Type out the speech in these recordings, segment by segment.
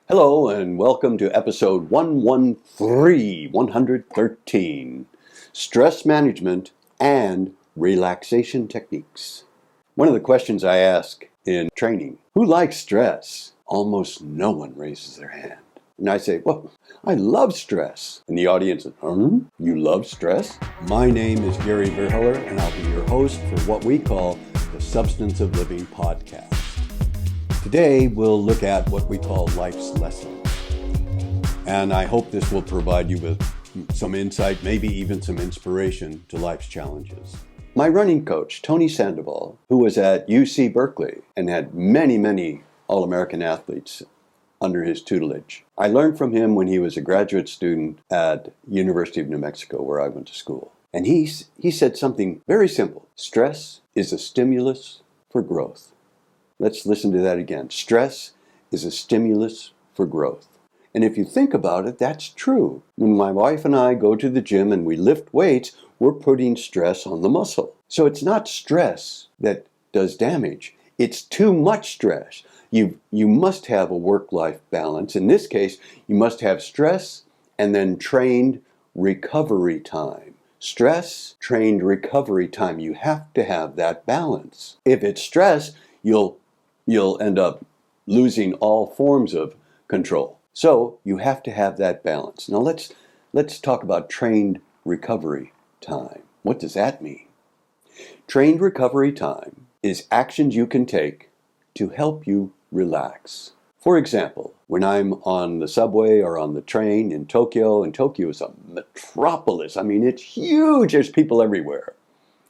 Hello and welcome to episode 113, Stress Management and Relaxation Techniques. One of the questions I ask in training, who likes stress? Almost no one raises their hand. And I say, well, I love stress. And the audience says, you love stress? My name is Gary Verheller and I'll be your host for what we call the Substance of Living podcast. Today, we'll look at what we call life's lessons. And I hope this will provide you with some insight, maybe even some inspiration to life's challenges. My running coach, Tony Sandoval, who was at UC Berkeley and had many All-American athletes under his tutelage. I learned from him when he was a graduate student at University of New Mexico, where I went to school. And he said something very simple. Stress is a stimulus for growth. Let's listen to that again. Stress is a stimulus for growth. And if you think about it, that's true. When my wife and I go to the gym and we lift weights, we're putting stress on the muscle. So it's not stress that does damage. It's too much stress. You must have a work-life balance. In this case, you must have stress and then trained recovery time. Stress, trained recovery time. You have to have that balance. If it's stress, you'll end up losing all forms of control. So you have to have that balance. Now let's talk about trained recovery time. What does that mean? Trained recovery time is actions you can take to help you relax. For example, when I'm on the subway or on the train in Tokyo, and Tokyo is a metropolis. I mean, it's huge. There's people everywhere.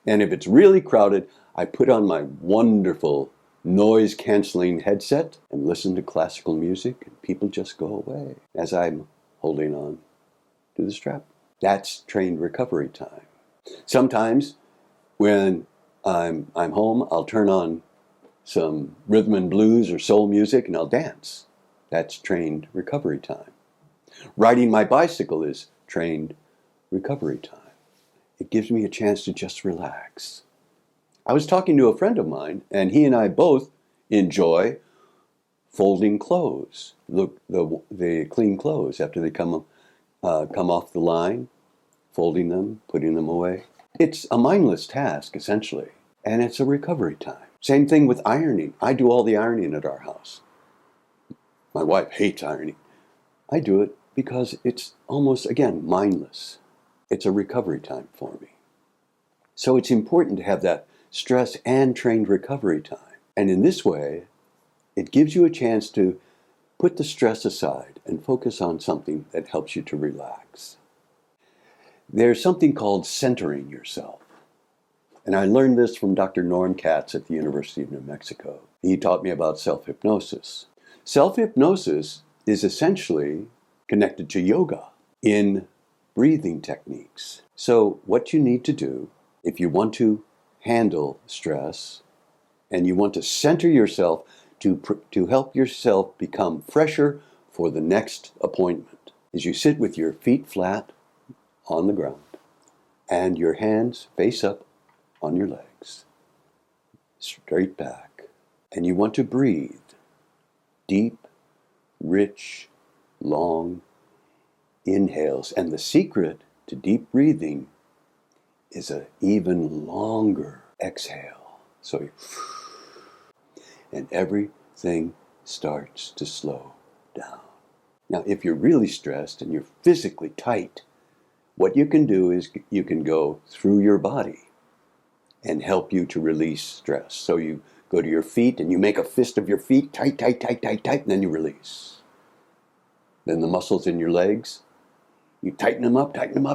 And if it's really crowded, I put on my wonderful noise-canceling headset and listen to classical music, and people just go away as I'm holding on to the strap. That's trained recovery time. Sometimes when I'm home, I'll turn on some rhythm and blues or soul music and I'll dance. That's trained recovery time. Riding my bicycle is trained recovery time. It gives me a chance to just relax. I was talking to a friend of mine, and he and I both enjoy folding clothes, the clean clothes after they come off the line, folding them, putting them away. It's a mindless task, essentially, and it's a recovery time. Same thing with ironing. I do all the ironing at our house. My wife hates ironing. I do it because it's almost, again, mindless. It's a recovery time for me. So it's important to have that stress and trained recovery time. And in this way, it gives you a chance to put the stress aside and focus on something that helps you to relax. There's something called centering yourself. And I learned this from Dr. Norm Katz at the University of New Mexico. He taught me about self-hypnosis. Self-hypnosis is essentially connected to yoga in breathing techniques. So what you need to do if you want to handle stress and you want to center yourself to help yourself become fresher for the next appointment is you sit with your feet flat on the ground and your hands face up on your legs, straight back. And you want to breathe deep, rich, long inhales. And the secret to deep breathing is an even longer exhale. So and everything starts to slow down. Now, if you're really stressed and you're physically tight, what you can do is you can go through your body and help you to release stress. So you go to your feet and you make a fist of your feet, tight, and then you release. Then the muscles in your legs, you tighten them up, tight, and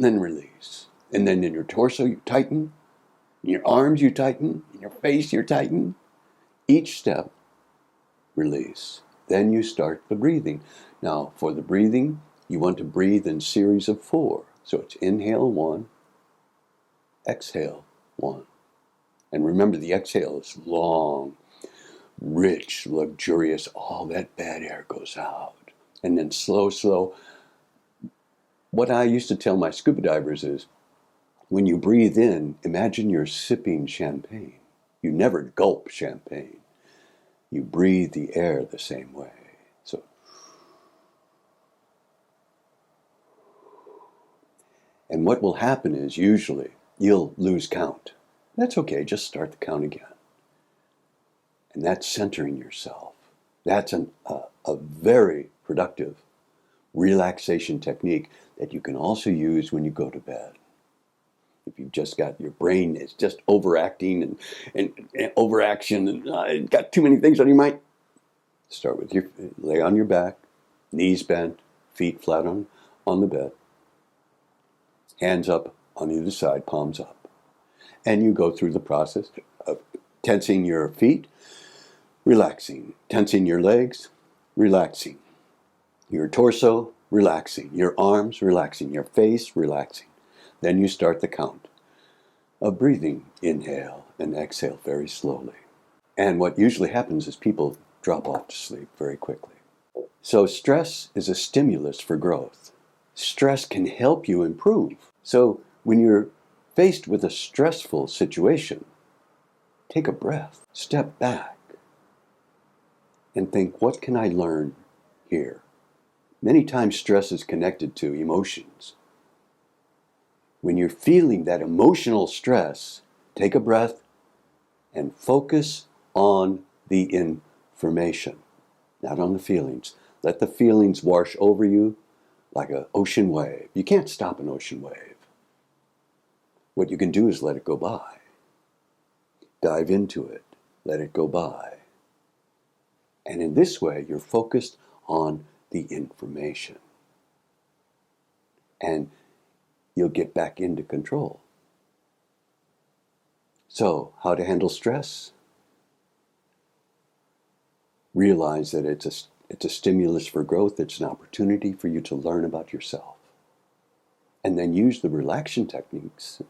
then release. And then in your torso, you tighten. In your arms, you tighten. In your face, you tighten. Each step, release. Then you start the breathing. Now, for the breathing, you want to breathe in series of 4. So it's inhale 1, exhale 1. And remember, the exhale is long, rich, luxurious. All that bad air goes out. And then slow. What I used to tell my scuba divers is, when you breathe in, imagine you're sipping champagne. You never gulp champagne. You breathe the air the same way. So, and what will happen is usually you'll lose count. That's okay, just start the count again. And that's centering yourself. That's a very productive relaxation technique that you can also use when you go to bed. If you've just got your brain is just overacting and overaction and got too many things on your mind, start with lay on your back, knees bent, feet flat on the bed, hands up on either side, palms up. And you go through the process of tensing your feet, relaxing, tensing your legs, relaxing, your torso, relaxing, your arms, relaxing, your face, relaxing. Then you start the count of breathing, inhale and exhale very slowly. And what usually happens is people drop off to sleep very quickly. So stress is a stimulus for growth. Stress can help you improve. So when you're faced with a stressful situation, take a breath, step back, and think, what can I learn here? Many times stress is connected to emotions. When you're feeling that emotional stress, take a breath and focus on the information, not on the feelings. Let the feelings wash over you like an ocean wave. You can't stop an ocean wave. What you can do is let it go by. Dive into it. Let it go by. And in this way, you're focused on the information. And you'll get back into control. So, how to handle stress? Realize that it's a stimulus for growth. It's an opportunity for you to learn about yourself. And then use the relaxation techniques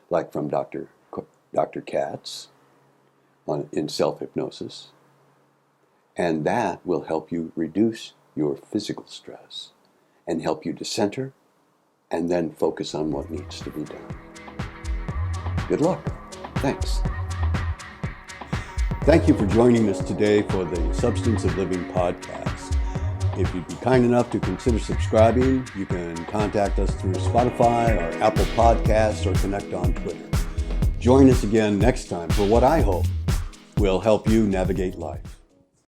like from Dr. Katz in self-hypnosis. And that will help you reduce your physical stress and help you to center and then focus on what needs to be done. Good luck. Thanks. Thank you for joining us today for the Substance of Living podcast. If you'd be kind enough to consider subscribing, you can contact us through Spotify or Apple Podcasts or connect on Twitter. Join us again next time for what I hope will help you navigate life.